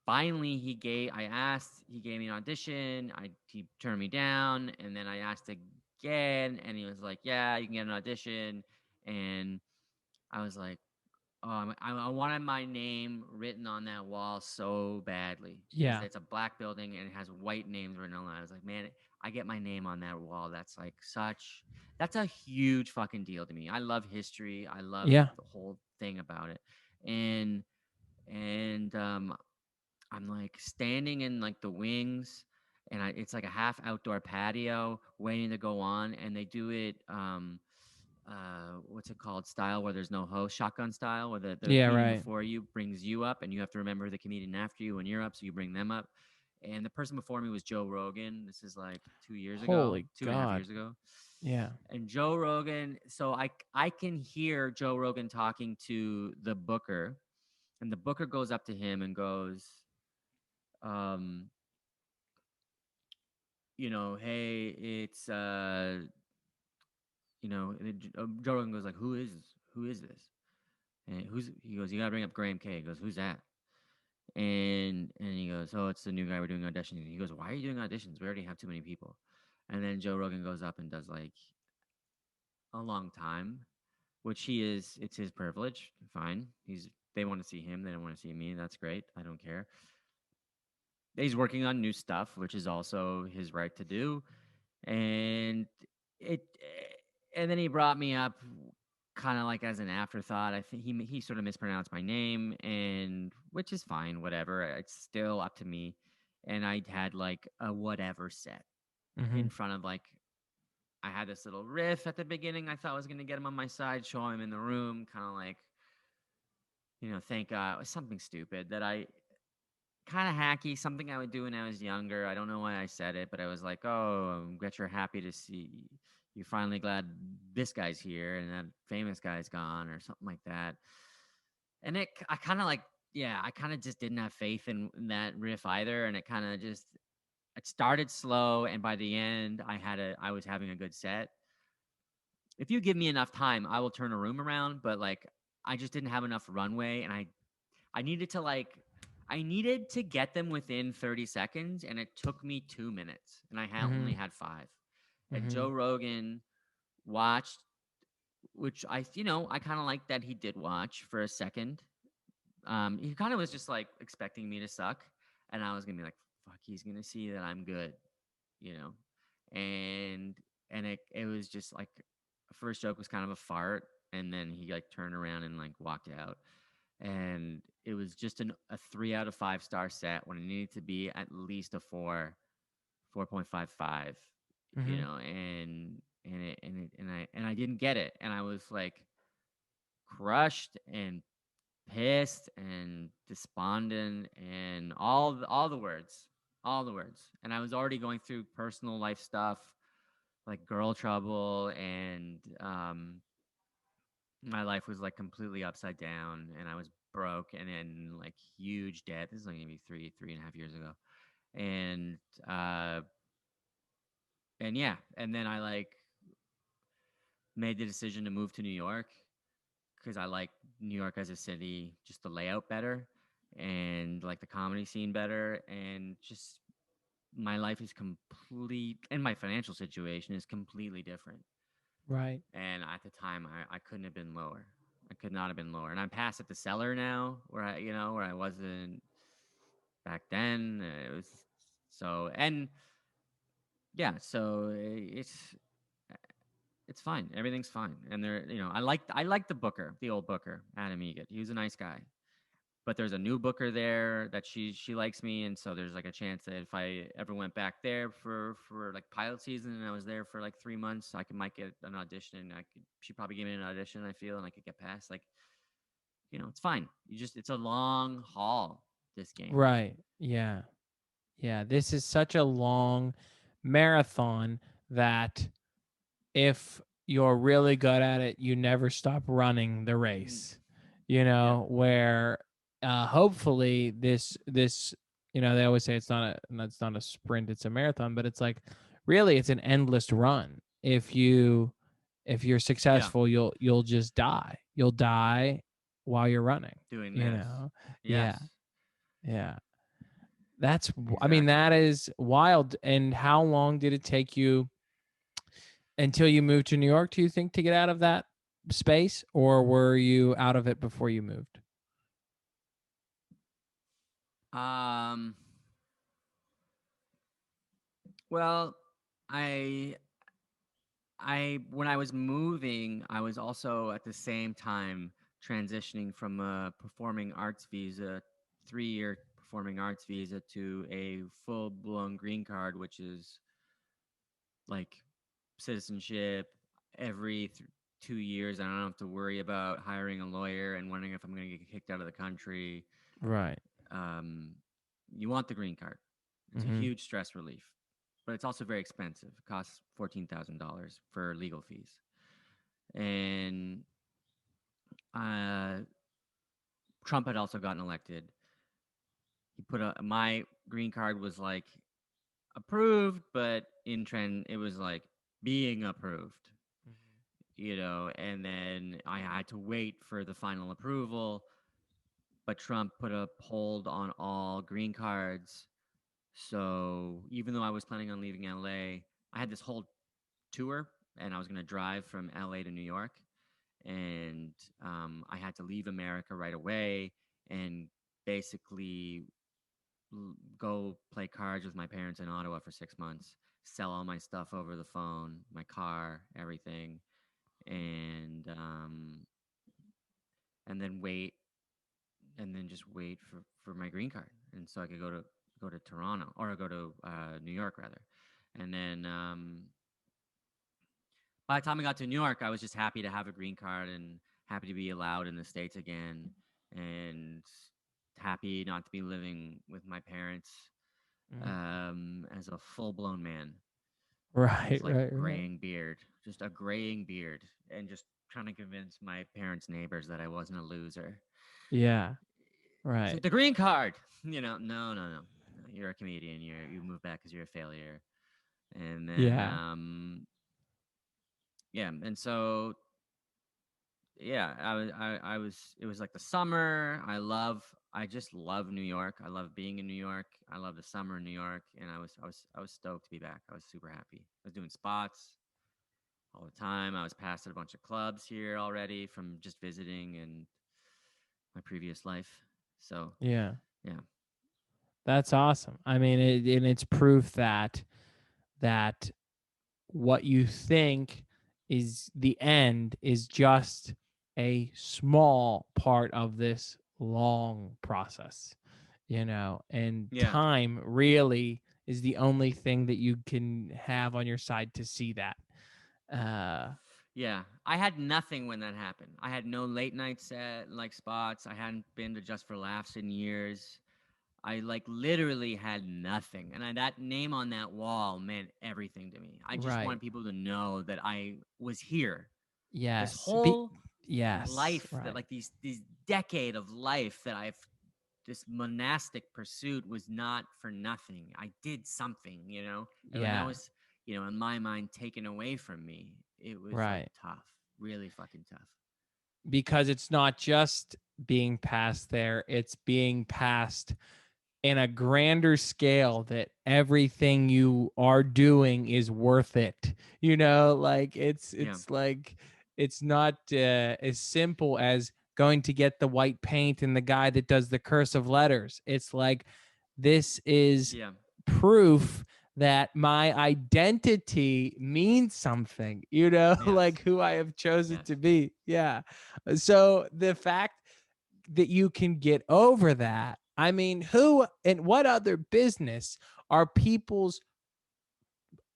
finally he gave me an audition. He turned me down. And then I asked again and he was like, yeah, you can get an audition. And I was like, I wanted my name written on that wall so badly because Yeah. it's a black building and it has white names written on it. I was like, man, I get my name on that wall. That's a huge fucking deal to me. I love history. I love Yeah. the whole thing about it. And and I'm like standing in like the wings, and it's like a half outdoor patio waiting to go on, and they do it what's it called, style where there's no host, shotgun style, where the Yeah. comedian Right. before you brings you up and you have to remember the comedian after you when you're up, so you bring them up. And the person before me was Joe Rogan. This is like 2 years ago, Holy 2.5 years God. ago. Yeah. And Joe Rogan, so I can hear Joe Rogan talking to the booker, and the booker goes up to him and goes, um, hey, it's Joe Rogan goes like, who is this? And he goes, you gotta bring up Graham K. He goes, who's that? And he goes, oh, it's the new guy we're doing auditions. He goes, why are you doing auditions? We already have too many people. And then Joe Rogan goes up and does like a long time, which it's his privilege. Fine. They want to see him. They don't want to see me. That's great. I don't care. He's working on new stuff, which is also his right to do. And it, and then he brought me up kind of like as an afterthought. I think he sort of mispronounced my name, and which is fine, whatever. It's still up to me. And I had like a whatever set Mm-hmm. in front of like I had this little riff at the beginning. I thought I was gonna get him on my side, show him in the room, kind of like thank God. It was something stupid that I kind of hacky, something I would do when I was younger. I don't know why I said it, but I was like, "Oh, I bet you're happy to see you're finally glad this guy's here and that famous guy's gone," or something like that. And I kind of like, yeah, I kind of just didn't have faith in that riff either, and it kind of just it started slow, and by the end, I was having a good set. If you give me enough time, I will turn a room around, but like I just didn't have enough runway, and I needed to I needed to get them within 30 seconds, and it took me 2 minutes, and Mm-hmm. only had five. And Mm-hmm. Joe Rogan watched, which I kind of liked that he did watch for a second. He kind of was just like expecting me to suck, and I was gonna be like, "Fuck, he's gonna see that I'm good," you know. And it was just like, first joke was kind of a fart, and then he like turned around and like walked out, and it was just a 3 out of 5 star set when it needed to be at least a 4.55, Mm-hmm. and I didn't get it, and I was like crushed and pissed and despondent and all the words, and I was already going through personal life stuff like girl trouble, and my life was like completely upside down, and I was broke and in like huge debt. This is like maybe 3.5 years ago. And uh and yeah, and then I like made the decision to move to New York because I like New York as a city, just the layout better and like the comedy scene better, and just my life is complete, and my financial situation is completely different. Right. And at the time, I couldn't have been lower. I could not have been lower. And I'm past at the cellar now, where I wasn't back then. It was so, and yeah, so it's fine. Everything's fine. And I like the Booker, the old Booker, Adam Egan. He was a nice guy. But there's a new Booker there that she likes me, and so there's like a chance that if I ever went back there for like pilot season and I was there for like 3 months, might get an audition. And she probably gave me an audition, I feel, and I could get past. Like, it's fine. It's a long haul. this game. Right. Yeah. Yeah. This is such a long marathon that if you're really good at it, you never stop running the Mm, race. yeah, Where hopefully this they always say it's not a sprint, it's a marathon, but it's like really it's an endless run. If you're yeah, successful, you'll just die. You'll die while you're running, doing you this. know. Yeah. Yes, Yeah. I mean, exactly. that is wild. And how long did it take you until you moved to New York, do you think, to get out of that space, or were you out of it before you moved? Um, well, I when I was moving, I was also at the same time transitioning from a performing arts visa, 3-year performing arts visa, to a full blown green card, which is like citizenship every 2 years. I don't have to worry about hiring a lawyer and wondering if I'm going to get kicked out of the country. Right. Um, you want the green card. It's a Mm-hmm. huge stress relief, but it's also very expensive. It costs $14,000 for legal fees. And uh, Trump had also gotten elected. He put my green card was like approved, but in trend it was like being approved, and then I had to wait for the final approval. But Trump put a hold on all green cards. So even though I was planning on leaving LA, I had this whole tour and I was going to drive from LA to New York. And I had to leave America right away and basically go play cards with my parents in Ottawa for 6 months, sell all my stuff over the phone, my car, everything, and and then wait and then just wait for my green card, and so I could go to Toronto or go to New York rather, and then by the time I got to New York, I was just happy to have a green card and happy to be allowed in the States again, and happy not to be living with my parents Mm-hmm. as a full blown man Right. with like Right. Right. graying beard, just a graying beard, and just trying to convince my parents' neighbors that I wasn't a loser. Yeah. It's Right. like the green card. No, no, no. No, you're a comedian. You move back because you're a failure. And then Yeah. yeah, and so yeah, I was it was like the summer. I just love New York. I love being in New York. I love the summer in New York, and I was stoked to be back. I was super happy. I was doing spots all the time. I was past at a bunch of clubs here already from just visiting and my previous life. So Yeah. yeah, That's awesome. I mean, and it's proof that what you think is the end is just a small part of this long process, and yeah. time really is the only thing that you can have on your side to see that. uh Yeah, I had nothing when that happened. I had no late night set like spots. I hadn't been to Just for Laughs in years. I like literally had nothing, and that name on that wall meant everything to me. I just right. wanted people to know that I was here. This Yes. whole Yes. life that Right. like these decade of life that I've this monastic pursuit was not for nothing. I did something, and when that Yeah. was, in my mind taken away from me, it was like Right. tough, really fucking tough. Because it's not just being passed there, it's being passed in a grander scale, that everything you are doing is worth it. Like Yeah, it's like it's not as simple as going to get the white paint and the guy that does the cursive letters. It's like this is yeah, proof that my identity means something, yes, like who I have chosen yes, to be. Yeah. So the fact that you can get over that. I mean, who and what other business are people's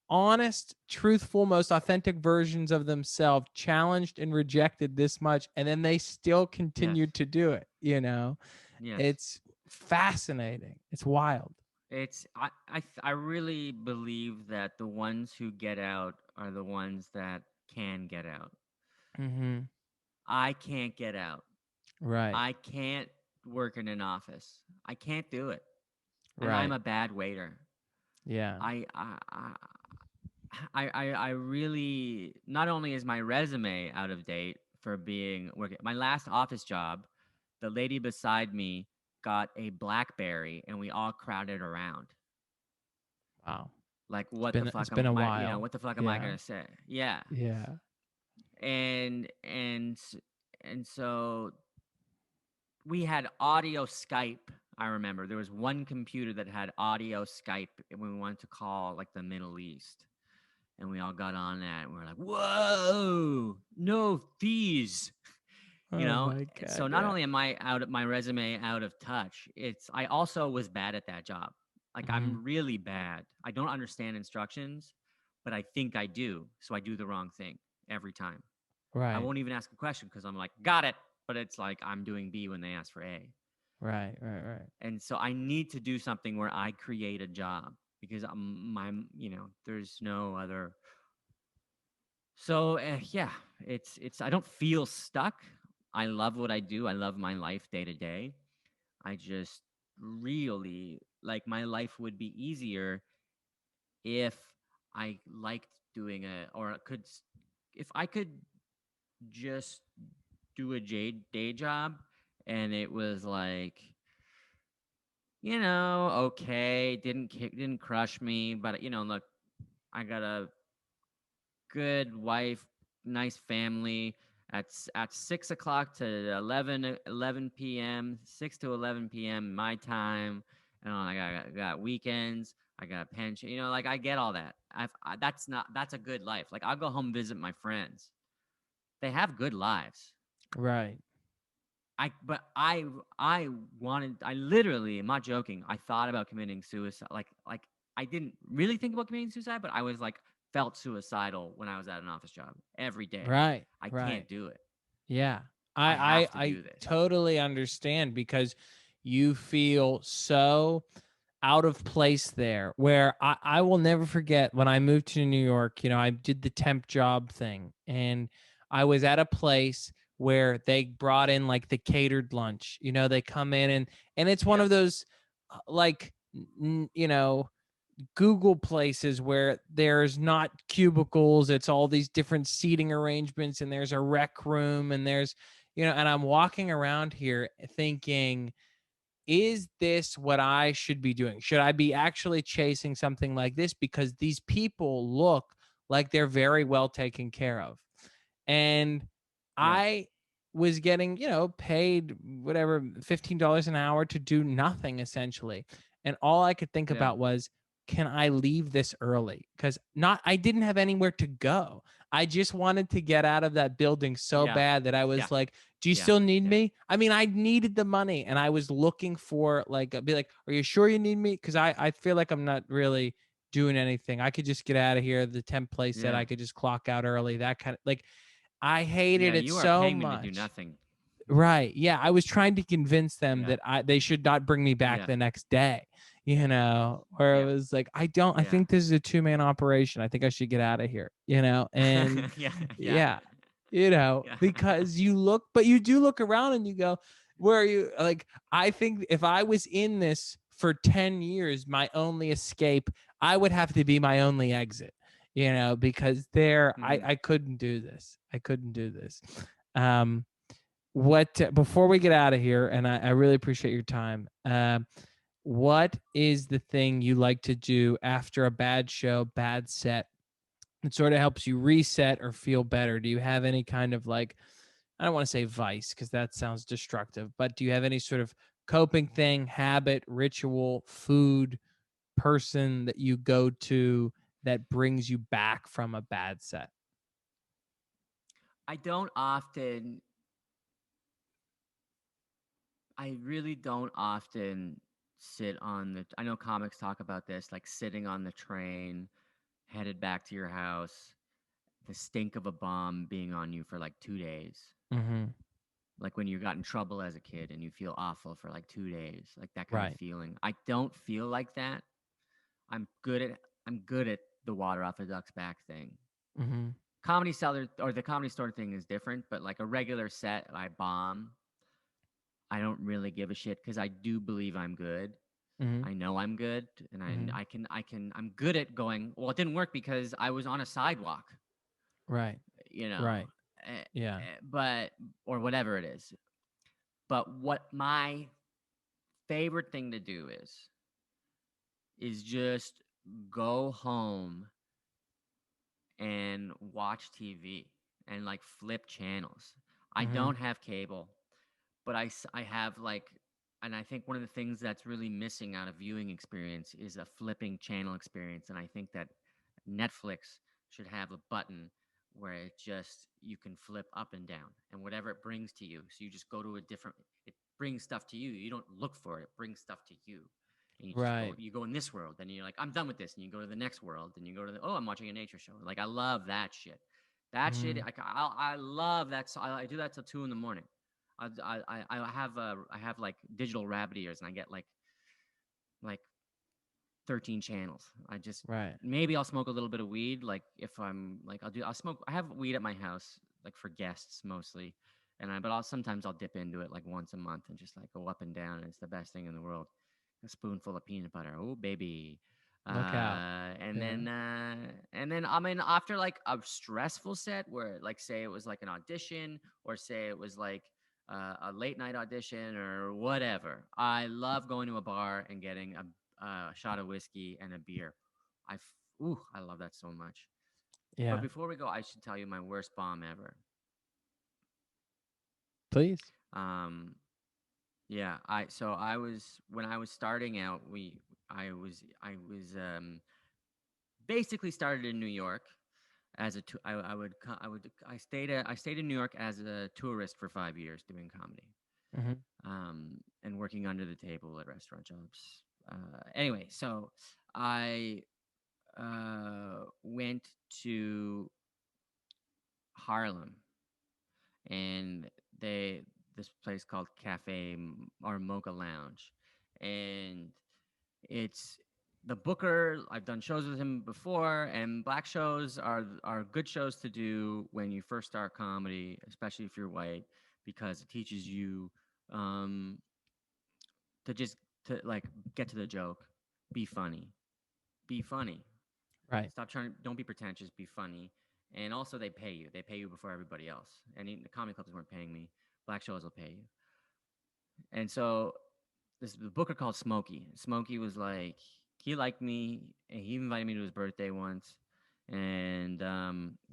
honest, truthful, most authentic versions of themselves challenged and rejected this much, and then they still yes, continued to do it? yes, It's fascinating. It's wild. I really believe that the ones who get out are the ones that can get out. Mhm. I can't get out. Right. I can't work in an office. I can't do it. And I'm Right. a bad waiter. Yeah. I I I I really, not only is my resume out of date for being working my last office job, the lady beside me got a BlackBerry and we all crowded around. Wow. Like It's what the been fuck it's been am a my while. what the fuck am I Yeah. gonna say? Yeah. Yeah. And so we had audio Skype. I remember there was one computer that had audio Skype when we wanted to call like the Middle East. And we all got on that and we were like, whoa, no fees. You Oh know, my so god. not Yeah. only am I out of my resume out of touch, it's I also was bad at that job. Like Mhm. I'm really bad. I don't understand instructions, but I think I do. So I do the wrong thing every time. I Right. won't even ask a question because I'm like, got it. But it's like I'm doing B when they ask for A. Right. Right. Right. And so I need to do something where I create a job because there's no other. So yeah, it's I don't feel stuck. I love what I do. I love my life day to day. I just really like my life would be easier if I liked doing or if I could just do a day job and it was like, okay, didn't crush me, but look, I got a good wife, nice family. At 6 o'clock to 11 p.m., 6 to 11 p.m. my time. I got weekends. I got a pension. Like I get all that. That's a good life. Like I'll go home visit my friends. They have good lives. Right. I wanted. I literally, I'm not joking. I thought about committing suicide. Like I didn't really think about committing suicide, but I was like felt suicidal when I was at an office job every day. Right. I Right. can't do it. Yeah. I I have to I do this. totally understand because you feel so out of place there where I will never forget when I moved to New York, I did the temp job thing and I was at a place where they brought in like the catered lunch. They come in and it's one Yeah, of those like Google places where there's not cubicles, it's all these different seating arrangements and there's a rec room and there's and I'm walking around here thinking, is this what I should be doing? Should I be actually chasing something like this? Because these people look like they're very well taken care of. And yeah, I was getting, paid whatever, $15 an hour to do nothing essentially. And all I could think yeah, about was, can I leave this early? Because I didn't have anywhere to go. I just wanted to get out of that building so yeah, bad that I yeah, was like, do you yeah, still need yeah, me? I mean, I needed the money and I was looking for like, be like, are you sure you need me? Because I feel like I'm not really doing anything. I could just get out of here. The temp place said yeah, I could just clock out early. That kind of like, I yeah. hated it You are so paying me to do much. nothing. Right. Yeah. I was trying to convince them Yeah, that they should not bring me back yeah, the next day, where it yeah, was like, I yeah, think this is a two-man operation. I think I should get out of here, and yeah, yeah, yeah, yeah, because but you do look around and you go, where are you? Like, I think if I was in this for 10 years, my only escape, I would have to be my only exit, because Mhm. I couldn't do this. I couldn't do this. Um, what before we get out of here, and I really appreciate your time. What is the thing you like to do after a bad show, bad set? It sort of helps you reset or feel better. Do you have any kind of like, I don't want to say vice because that sounds destructive, but do you have any sort of coping thing, habit, ritual, food, person that you go to that brings you back from a bad set? I don't often. I really don't often sit on the. I know comics talk about this, like sitting on the train, headed back to your house, the stink of a bomb being on you for like 2 days. Mm-hmm. like when you got in trouble as a kid and you feel awful for like 2 days, like that kind of Right. feeling. I don't feel like that. I'm good at I'm good at the water off a duck's back thing. Mm-hmm. Comedy seller or the comedy store thing is different, but like a regular set, I bomb. I don't really give a shit because I do believe I'm good. Mm-hmm. I know I'm good, and Mm-hmm. I'm good at going. Well, it didn't work because I was on a sidewalk, Right. you know, Right. Yeah. but or whatever it is. But what my favorite thing to do is just go home and watch TV and like flip channels. I Mm-hmm. don't have cable, but I have like, and I think one of the things that's really missing out of viewing experience is a flipping channel experience. And I think that Netflix should have a button where it just, you can flip up and down and whatever it brings to you. So you just go to a different, it brings stuff to you. You don't look for it, it brings stuff to you. And you just go, Right. you go in this world, then you're like, I'm done with this. And you go to the next world, and you go to the, oh, I'm watching a nature show. Like, I love that shit. That shit, Mm-hmm. I love that. So I do that till 2 in the morning. I have like digital rabbit ears, and I get like 13 channels. I just Right. maybe I'll smoke a little bit of weed. Like if I'm like I'll smoke. I have weed at my house like for guests mostly, and I but I'll sometimes I'll dip into it like once a month and just like go up and down. And it's the best thing in the world. A spoonful of peanut butter. Oh baby. Look out. And Yeah. then I mean after like a stressful set where like say it was like an audition or say it was like a late night audition or whatever. I love going to a bar and getting a shot of whiskey and a beer. I love that so much. But Yeah. before we go, I should tell you my worst bomb ever. Please. Um, yeah, I was when I was starting out, I was basically started in New York as a I stayed in New York as a tourist for 5 years doing comedy. Mm-hmm. And working under the table at restaurant jobs. Anyway, so I went to Harlem, and they this place called or Mocha Lounge, and it's the booker. I've done shows with him before, and black shows are good shows to do when you first start comedy, especially if you're white, because it teaches you um, to just to like get to the joke, be funny, be funny. Right. Stop trying. Don't be pretentious. Be funny. And also, they pay you. They pay you before everybody else. And the comedy clubs weren't paying me. Black shows will pay you. And so this the booker called Smokey. Smokey was like he liked me, and he invited me to his birthday once. And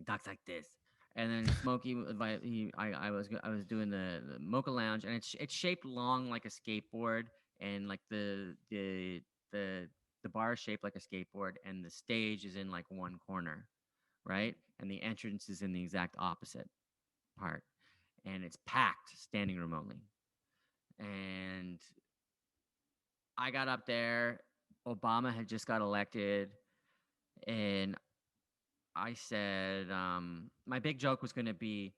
talks like this. And then Smokey invited he I was doing the Mocha Lounge, and it's shaped long like a skateboard, and like the the bar is shaped like a skateboard, and the stage is in like one corner, right? And the entrance is in the exact opposite part, and it's packed, standing room only. And I got up there. Obama had just got elected, and I said my big joke was going to be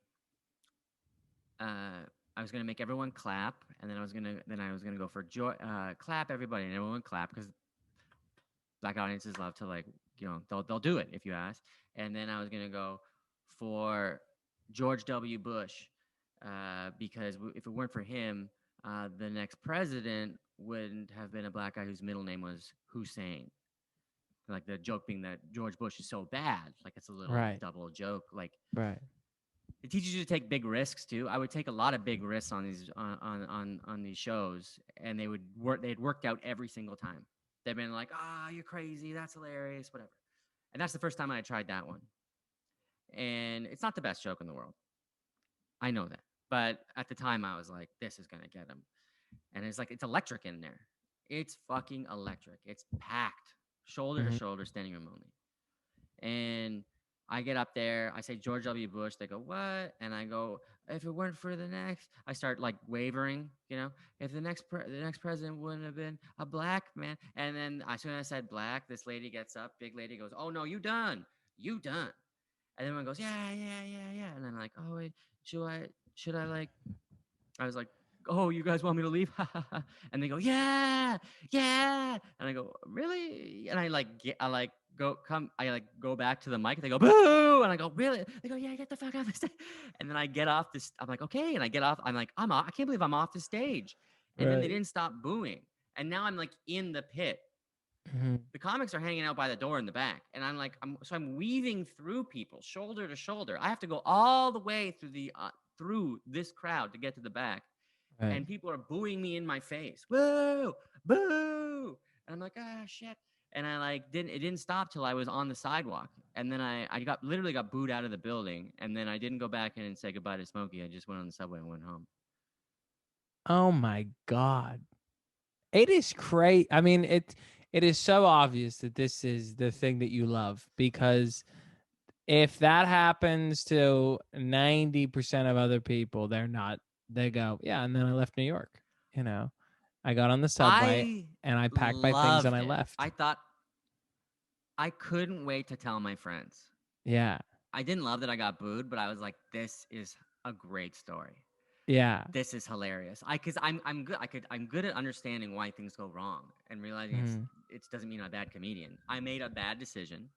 I was going to make everyone clap, and then I was gonna go for joy, clap everybody, and everyone would clap because black audiences love to like they'll do it if you ask. And then I was gonna go for George W. Bush because if it weren't for him, the next president wouldn't have been a black guy whose middle name was Hussein. Like the joke being that George Bush is so bad, like it's a little Right. double joke. Like Right. it teaches you to take big risks too. I would take a lot of big risks on these on these shows, and they would work. They'd worked out every single time. They've been like, "Ah, oh, you're crazy. That's hilarious. Whatever." And that's the first time I tried that one. And it's not the best joke in the world. I know that, but at the time I was like, "This is gonna get him." And it's like it's electric in there. It's fucking electric. It's packed, shoulder to Mm-hmm. shoulder, standing room only. And I get up there, I say George W. Bush. They go, "What?" And I go, "If it weren't for the next," I start like wavering, if the next president wouldn't have been a black man. And then as soon as I said black, this lady gets up, big lady goes, "Oh no, you done, you done." And then one goes, "Yeah, yeah, yeah, yeah." And then I'm like, "Oh wait, should I like?" I was like, "Oh, you guys want me to leave?" And they go, "Yeah, yeah." And I go, "Really?" And I like I like go back to the mic. And they go, "Boo!" And I go, "Really?" They go, "Yeah, get the fuck off the stage." And then I get off this. I'm like, "Okay." And I get off. I'm like, I can't believe I'm off the stage. And then they Right. didn't stop booing. And now I'm like in the pit. Mhm. The comics are hanging out by the door in the back, and I'm like, I'm weaving through people, shoulder to shoulder. I have to go all the way through this crowd to get to the back, Right. and people are booing me in my face. Woo, boo! And I'm like, ah, shit. And I like didn't it didn't stop till I was on the sidewalk, and then I got literally got booed out of the building, and then I didn't go back in and say goodbye to Smokey. I just went on the subway and went home. Oh my God. It is crazy. I mean, it is so obvious that this is the thing that you love, because if that happens to 90% of other people, they're not, they go, yeah, and then I left New York, you know. I got on the subway I and I packed my things and loved I it. left. I thought I couldn't wait to tell my friends. Yeah. I didn't love that I got booed, but I was like, this is a great story. Yeah. This is hilarious. Because I'm good. I'm good at understanding why things go wrong and realizing Mhm. it doesn't mean I'm a bad comedian. I made a bad decision.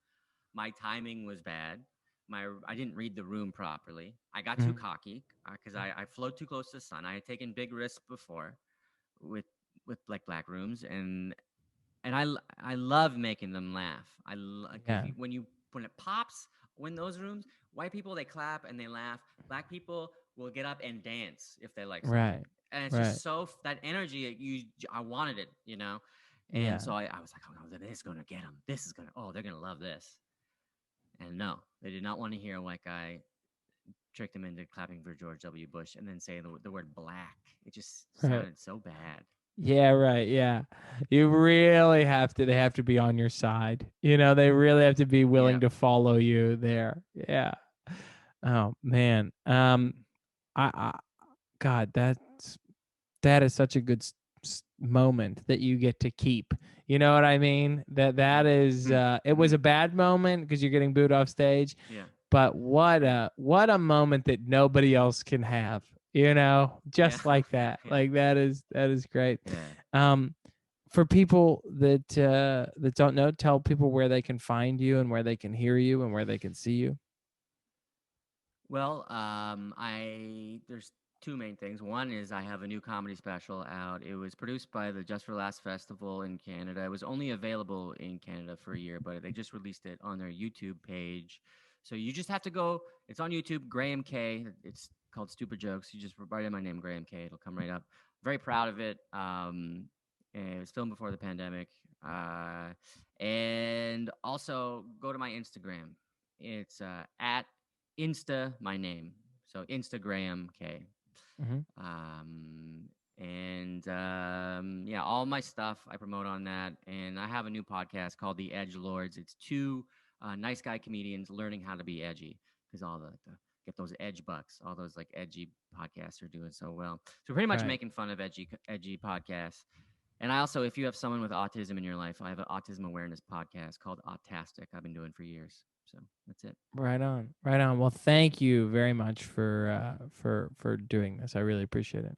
My timing was bad. I didn't read the room properly. I got too Mhm. cocky because I flowed too close to the sun. I had taken big risks before with like black rooms, and I love making them laugh. Because Yeah. when it pops when those rooms, white people they clap and they laugh. Black people will get up and dance if they like something, Right. and it's Right. just that energy. I wanted it, and Yeah. so I was like, oh, this is gonna get them. This is gonna they're gonna love this. And no, they did not want to hear a white guy tricked them into clapping for George W. Bush and then say the word black. It just Right. sounded so bad. Yeah, right. Yeah. You really have to, they have to be on your side. They really have to be willing Yeah. to follow you there. Yeah. Oh man. I God, that is such a good moment that you get to keep. You know what I mean? That is it was a bad moment because you're getting booed off stage, Yeah. but what a moment that nobody else can have. Yeah. Just like that. Yeah. Like that is great. Yeah. Um for people that don't know, tell people where they can find you and where they can hear you and where they can see you. Well, I there's two main things. One is I have a new comedy special out. It was produced by the Just for Laughs Festival in Canada. It was only available in Canada for a year, but they just released it on their YouTube page. So you just have to go. It's on YouTube. Graham K. It's called Stupid Jokes. You just write in my name, Graham K. It'll come right up. Very proud of it. And it was filmed before the pandemic. And also go to my Instagram. It's at Insta my name. So Instagram K. Hmm. Um, and yeah, all my stuff I promote on that. And I have a new podcast called The Edge Lords. It's two nice guy comedians learning how to be edgy because all the get those edge bucks. All those like edgy podcasts are doing so well. So pretty much Right. making fun of edgy podcasts. And I also, if you have someone with autism in your life, I have an autism awareness podcast called Autastic. I've been doing for years. So that's it. Right on. Right on. Well, thank you very much for doing this. I really appreciate it.